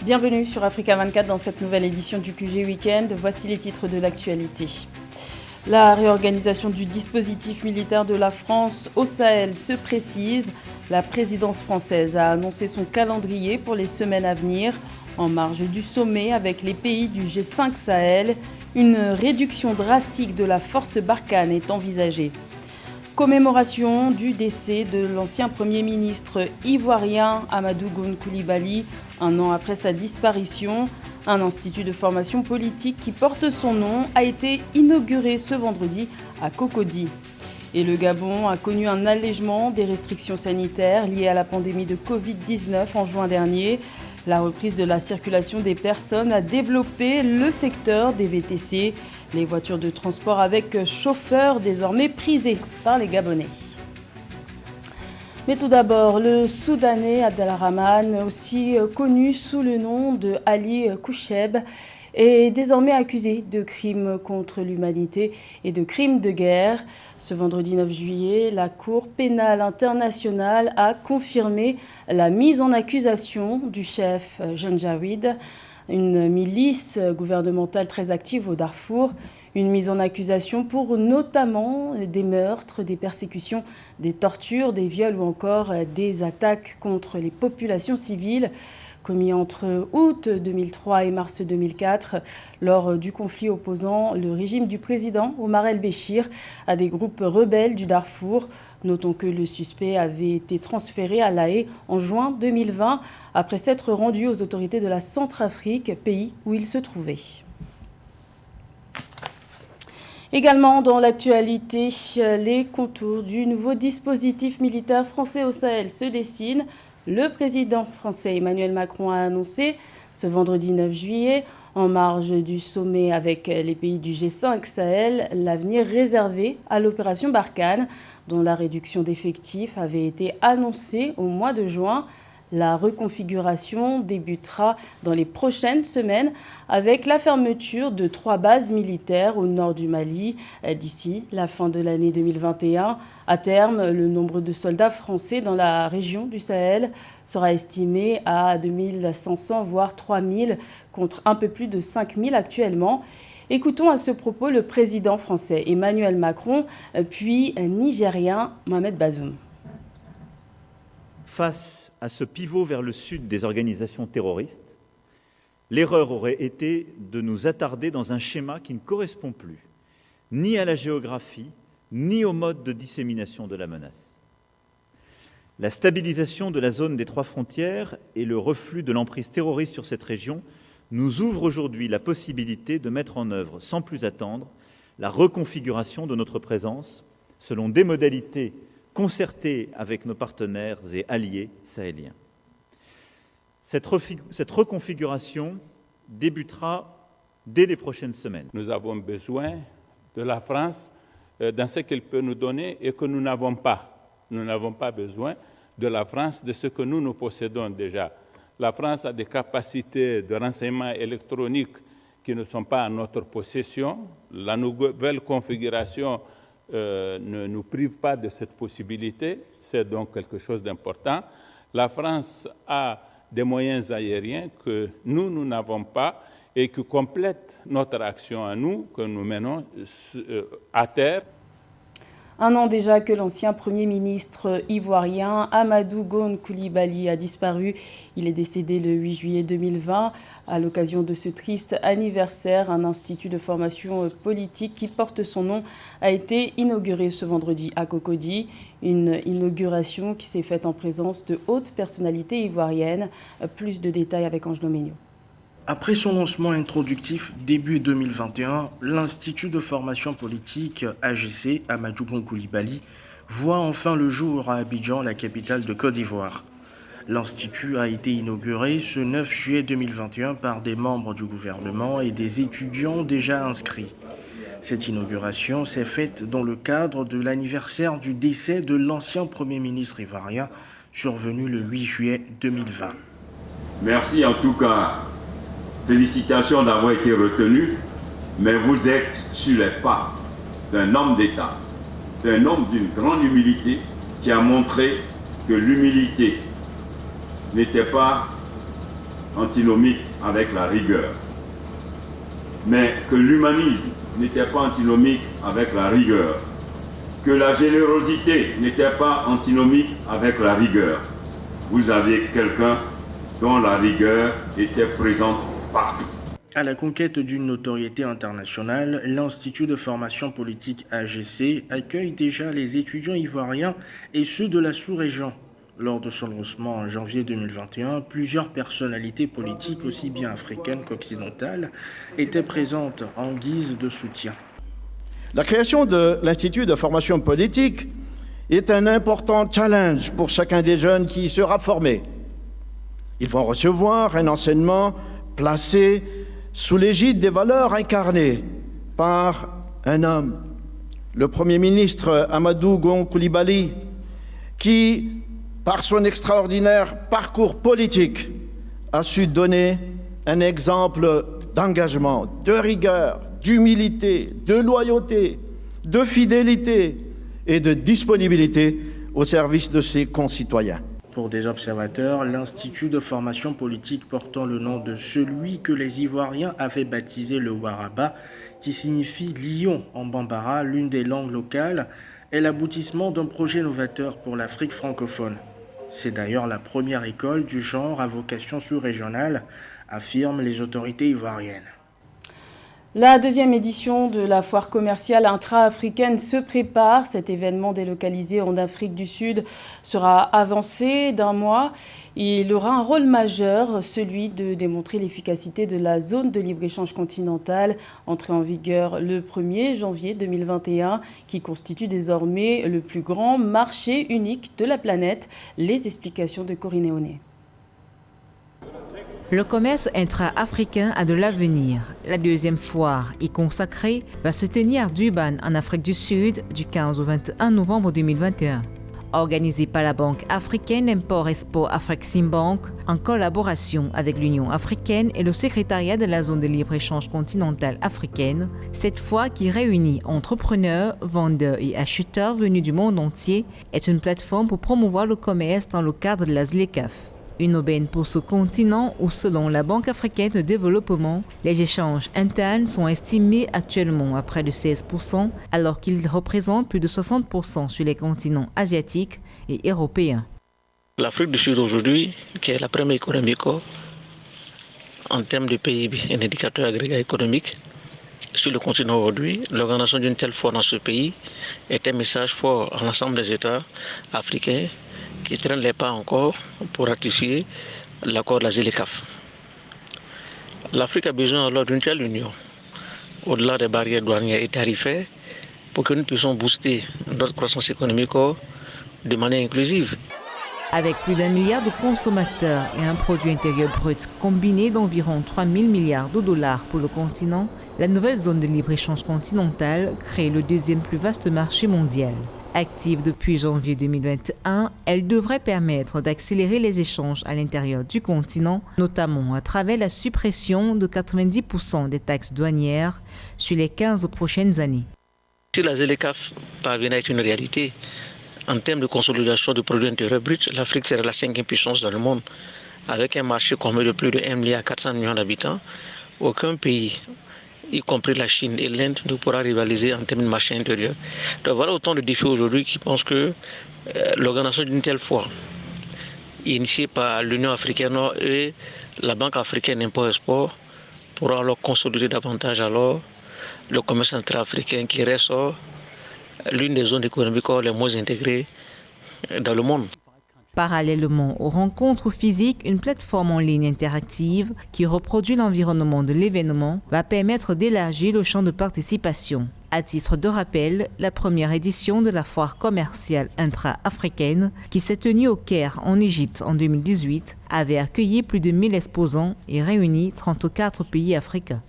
Bienvenue sur Africa 24 dans cette nouvelle édition du QG Weekend. Voici les titres de l'actualité. La réorganisation du dispositif militaire de la France au Sahel se précise. La présidence française a annoncé son calendrier pour les semaines à venir. En marge du sommet avec les pays du G5 Sahel, une réduction drastique de la force Barkhane est envisagée. Commémoration du décès de l'ancien Premier ministre ivoirien Amadou Gon Coulibaly, un an après sa disparition. Un institut de formation politique qui porte son nom a été inauguré ce vendredi à Cocody. Et le Gabon a connu un allègement des restrictions sanitaires liées à la pandémie de Covid-19 en juin dernier. La reprise de la circulation des personnes a développé le secteur des VTC, les voitures de transport avec chauffeur désormais prisées par les Gabonais. Mais tout d'abord, le Soudanais Abdelrahman, aussi connu sous le nom de Ali Koucheb, est désormais accusé de crimes contre l'humanité et de crimes de guerre. Ce vendredi 9 juillet, la Cour pénale internationale a confirmé la mise en accusation du chef Janjaweed, une milice gouvernementale très active au Darfour. Une mise en accusation pour notamment des meurtres, des persécutions, des tortures, des viols ou encore des attaques contre les populations civiles commis entre août 2003 et mars 2004 lors du conflit opposant le régime du président Omar el-Béchir à des groupes rebelles du Darfour. Notons que le suspect avait été transféré à La Haye en juin 2020 après s'être rendu aux autorités de la Centrafrique, pays où il se trouvait. Également dans l'actualité, les contours du nouveau dispositif militaire français au Sahel se dessinent. Le président français Emmanuel Macron a annoncé ce vendredi 9 juillet, en marge du sommet avec les pays du G5 Sahel, l'avenir réservé à l'opération Barkhane, dont la réduction d'effectifs avait été annoncée au mois de juin. La reconfiguration débutera dans les prochaines semaines avec la fermeture de 3 bases militaires au nord du Mali d'ici la fin de l'année 2021. À terme, le nombre de soldats français dans la région du Sahel sera estimé à 2500 voire 3000 contre un peu plus de 5000 actuellement. Écoutons à ce propos le président français Emmanuel Macron puis nigérien Mohamed Bazoum. Face à ce pivot vers le sud des organisations terroristes, l'erreur aurait été de nous attarder dans un schéma qui ne correspond plus ni à la géographie, ni au mode de dissémination de la menace. La stabilisation de la zone des 3 frontières et le reflux de l'emprise terroriste sur cette région nous ouvrent aujourd'hui la possibilité de mettre en œuvre, sans plus attendre, la reconfiguration de notre présence selon des modalités concertée avec nos partenaires et alliés sahéliens. Cette reconfiguration débutera dès les prochaines semaines. Nous avons besoin de la France dans ce qu'elle peut nous donner et que nous n'avons pas. Nous n'avons pas besoin de la France de ce que nous possédons déjà. La France a des capacités de renseignement électronique qui ne sont pas en notre possession. La nouvelle configuration ne nous prive pas de cette possibilité, c'est donc quelque chose d'important. La France a des moyens aériens que nous n'avons pas et qui complètent notre action à nous, que nous menons à terre. Un an déjà que l'ancien Premier ministre ivoirien Amadou Gon Coulibaly a disparu. Il est décédé le 8 juillet 2020. À l'occasion de ce triste anniversaire, un institut de formation politique qui porte son nom a été inauguré ce vendredi à Cocody. Une inauguration qui s'est faite en présence de hautes personnalités ivoiriennes. Plus de détails avec Ange Doménio. Après son lancement introductif début 2021, l'Institut de formation politique AGC Amadou Gon Coulibaly voit enfin le jour à Abidjan, la capitale de Côte d'Ivoire. L'Institut a été inauguré ce 9 juillet 2021 par des membres du gouvernement et des étudiants déjà inscrits. Cette inauguration s'est faite dans le cadre de l'anniversaire du décès de l'ancien Premier ministre ivoirien, survenu le 8 juillet 2020. Merci en tout cas. Félicitations d'avoir été retenu, mais vous êtes sur les pas d'un homme d'État, d'un homme d'une grande humilité qui a montré que l'humilité n'était pas antinomique avec la rigueur, mais que l'humanisme n'était pas antinomique avec la rigueur, que la générosité n'était pas antinomique avec la rigueur. Vous avez quelqu'un dont la rigueur était présente partout. À la conquête d'une notoriété internationale, l'Institut de formation politique AGC accueille déjà les étudiants ivoiriens et ceux de la sous-région. Lors de son lancement en janvier 2021, plusieurs personnalités politiques, aussi bien africaines qu'occidentales, étaient présentes en guise de soutien. La création de l'Institut de formation politique est un important challenge pour chacun des jeunes qui y sera formé. Ils vont recevoir un enseignement placé sous l'égide des valeurs incarnées par un homme, le Premier ministre Amadou Gon Coulibaly, qui, par son extraordinaire parcours politique, a su donner un exemple d'engagement, de rigueur, d'humilité, de loyauté, de fidélité et de disponibilité au service de ses concitoyens. Pour des observateurs, l'Institut de formation politique portant le nom de celui que les Ivoiriens avaient baptisé le Waraba, qui signifie lion en bambara, l'une des langues locales, est l'aboutissement d'un projet novateur pour l'Afrique francophone. C'est d'ailleurs la première école du genre à vocation sous-régionale, affirment les autorités ivoiriennes. La deuxième édition de la foire commerciale intra-africaine se prépare. Cet événement délocalisé en Afrique du Sud sera avancé d'un mois. Il aura un rôle majeur, celui de démontrer l'efficacité de la zone de libre-échange continentale, entrée en vigueur le 1er janvier 2021, qui constitue désormais le plus grand marché unique de la planète. Les explications de Corinne Eoné. Le commerce intra-africain a de l'avenir. La deuxième foire y consacrée va se tenir à Durban, en Afrique du Sud, du 15 au 21 novembre 2021. Organisée par la Banque africaine Import-Export Afreximbank, en collaboration avec l'Union africaine et le secrétariat de la zone de libre-échange continentale africaine, cette foire qui réunit entrepreneurs, vendeurs et acheteurs venus du monde entier est une plateforme pour promouvoir le commerce dans le cadre de la ZLECAf. Une aubaine pour ce continent où, selon la Banque africaine de développement, les échanges internes sont estimés actuellement à près de 16%, alors qu'ils représentent plus de 60% sur les continents asiatiques et européens. L'Afrique du Sud aujourd'hui, qui est la première économie en termes de PIB, un indicateur agrégat économique, sur le continent aujourd'hui, l'organisation d'une telle foire dans ce pays est un message fort à l'ensemble des États africains qui traînent les pas encore pour ratifier l'accord de la ZLECAf. L'Afrique a besoin alors d'une telle union, au-delà des barrières douanières et tarifaires, pour que nous puissions booster notre croissance économique de manière inclusive. Avec plus d'1 milliard de consommateurs et un produit intérieur brut combiné d'environ 3 000 milliards de dollars pour le continent, la nouvelle zone de libre-échange continentale crée le deuxième plus vaste marché mondial. Active depuis janvier 2021, elle devrait permettre d'accélérer les échanges à l'intérieur du continent, notamment à travers la suppression de 90% des taxes douanières sur les 15 prochaines années. Si la ZLECAf parvenait à être une réalité, en termes de consolidation du produit intérieur brut, l'Afrique serait la 5e puissance dans le monde. Avec un marché commun de plus de 1,4 milliard d'habitants, aucun pays, y compris la Chine et l'Inde, ne pourra rivaliser en termes de marché intérieur. Donc voilà autant de défis aujourd'hui qui pensent que l'organisation d'une telle foire, initiée par l'Union africaine et la Banque africaine Import-Export, pourra alors consolider davantage alors le commerce intra-africain qui reste l'une des zones économiques les moins intégrées dans le monde. Parallèlement aux rencontres physiques, une plateforme en ligne interactive qui reproduit l'environnement de l'événement va permettre d'élargir le champ de participation. À titre de rappel, la première édition de la foire commerciale intra-africaine, qui s'est tenue au Caire en Égypte en 2018, avait accueilli plus de 1000 exposants et réuni 34 pays africains.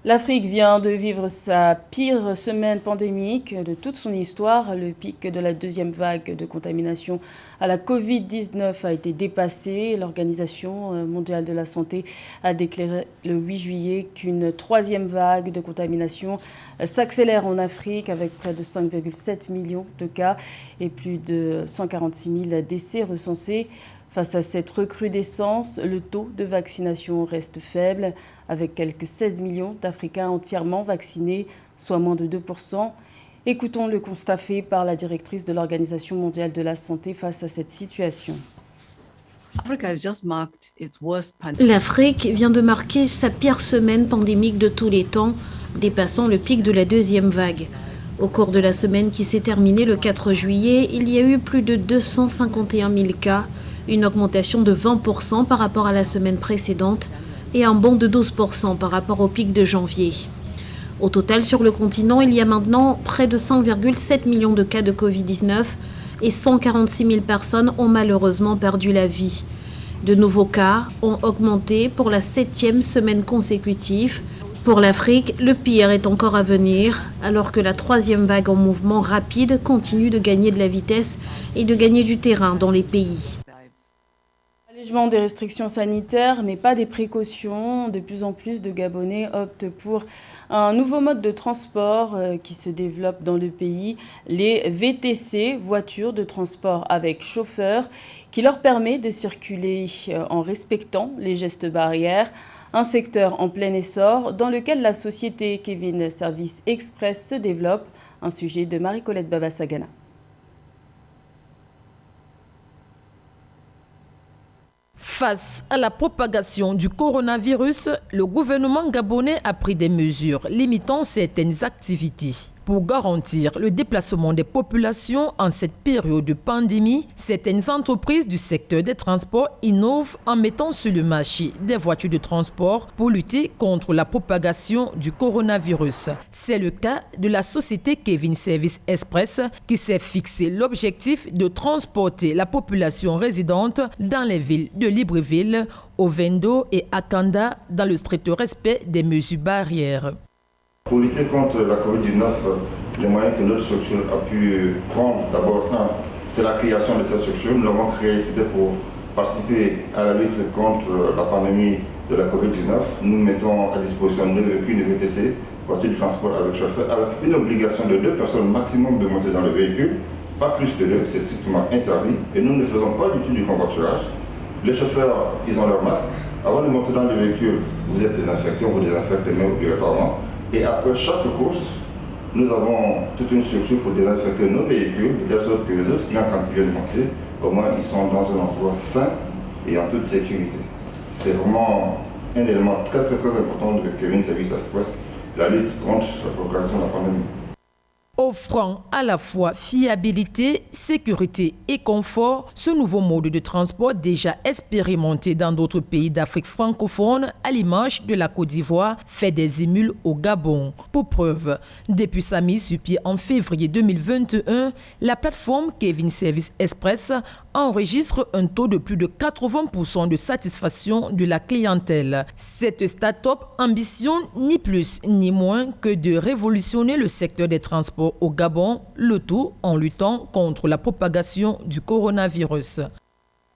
L'Afrique vient de vivre sa pire semaine pandémique de toute son histoire. Le pic de la deuxième vague de contamination à la Covid-19 a été dépassé. L'Organisation mondiale de la santé a déclaré le 8 juillet qu'une troisième vague de contamination s'accélère en Afrique avec près de 5,7 millions de cas et plus de 146 000 décès recensés Face à cette recrudescence, le taux de vaccination reste faible, avec quelques 16 millions d'Africains entièrement vaccinés, soit moins de 2%. Écoutons le constat fait par la directrice de l'Organisation mondiale de la santé face à cette situation. L'Afrique vient de marquer sa pire semaine pandémique de tous les temps, dépassant le pic de la deuxième vague. Au cours de la semaine qui s'est terminée le 4 juillet, il y a eu plus de 251 000 cas, une augmentation de 20% par rapport à la semaine précédente et un bond de 12% par rapport au pic de janvier. Au total, sur le continent, il y a maintenant près de 5,7 millions de cas de Covid-19 et 146 000 personnes ont malheureusement perdu la vie. De nouveaux cas ont augmenté pour la 7e semaine consécutive. Pour l'Afrique, le pire est encore à venir, alors que la 3e vague en mouvement rapide continue de gagner de la vitesse et de gagner du terrain dans les pays. Allègement des restrictions sanitaires, mais pas des précautions. De plus en plus de Gabonais optent pour un nouveau mode de transport qui se développe dans le pays, les VTC, voitures de transport avec chauffeur, qui leur permet de circuler en respectant les gestes barrières. Un secteur en plein essor dans lequel la société Kevin Service Express se développe. Un sujet de Marie-Colette Babasagana. Face à la propagation du coronavirus, le gouvernement gabonais a pris des mesures limitant certaines activités. Pour garantir le déplacement des populations en cette période de pandémie, certaines entreprises du secteur des transports innovent en mettant sur le marché des voitures de transport pour lutter contre la propagation du coronavirus. C'est le cas de la société Kevin Service Express qui s'est fixé l'objectif de transporter la population résidente dans les villes de Libreville, Ovendo et Akanda dans le strict respect des mesures barrières. Pour lutter contre la Covid-19, les moyens que notre structure a pu prendre, d'abord, c'est la création de cette structure. Nous l'avons créée, c'était pour participer à la lutte contre la pandémie de la Covid-19. Nous mettons à disposition 2 véhicules de VTC, voitures de transport avec chauffeur, avec une obligation de 2 personnes maximum de monter dans le véhicule, pas plus de 2, c'est strictement interdit. Et nous ne faisons pas du tout du covoiturage. Les chauffeurs, ils ont leur masque. Avant de monter dans le véhicule, vous êtes désinfecté, on vous désinfecte les mains obligatoirement. Et après chaque course, nous avons toute une structure pour désinfecter nos véhicules, de telle sorte que les autres clients, quand ils viennent monter, au moins ils sont dans un endroit sain et en toute sécurité. C'est vraiment un élément très important de Kevin Service Express, la lutte contre la propagation de la pandémie. Offrant à la fois fiabilité, sécurité et confort, ce nouveau mode de transport déjà expérimenté dans d'autres pays d'Afrique francophone, à l'image de la Côte d'Ivoire, fait des émules au Gabon. Pour preuve, depuis sa mise sur pied en février 2021, la plateforme Kevin Service Express enregistre un taux de plus de 80% de satisfaction de la clientèle. Cette start-up ambitionne ni plus ni moins que de révolutionner le secteur des transports au Gabon, le tout en luttant contre la propagation du coronavirus.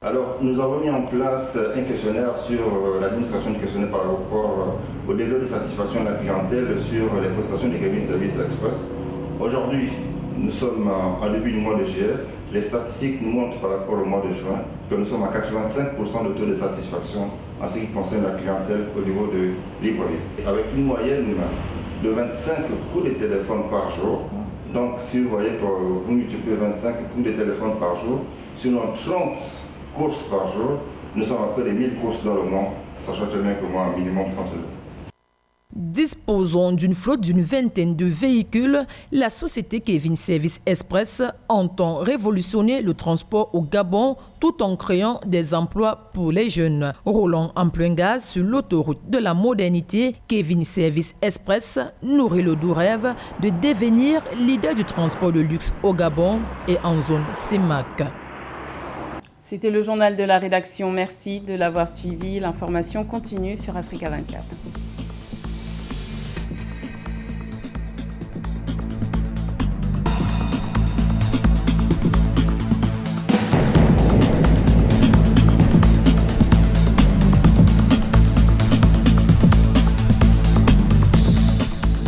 Alors, nous avons mis en place un questionnaire sur l'administration du questionnaire par rapport au degré de satisfaction de la clientèle sur les prestations de Kevin Service Express. Aujourd'hui, nous sommes en début du mois de juillet. Les statistiques nous montrent par rapport au mois de juin que nous sommes à 85% de taux de satisfaction en ce qui concerne la clientèle au niveau de Libreville. Avec une moyenne de 25 coups de téléphone par jour. Donc si vous voyez que vous multipliez 25 coups de téléphone par jour, sinon 30 courses par jour, nous sommes à peu de 1000 courses dans le mois, sachant très bien que moi, un minimum 30 jours. Disposant d'une flotte d'une vingtaine de véhicules, la société Kevin Service Express entend révolutionner le transport au Gabon tout en créant des emplois pour les jeunes. Roulant en plein gaz sur l'autoroute de la modernité, Kevin Service Express nourrit le doux rêve de devenir leader du transport de luxe au Gabon et en zone CEMAC. C'était le journal de la rédaction. Merci de l'avoir suivi. L'information continue sur Africa 24.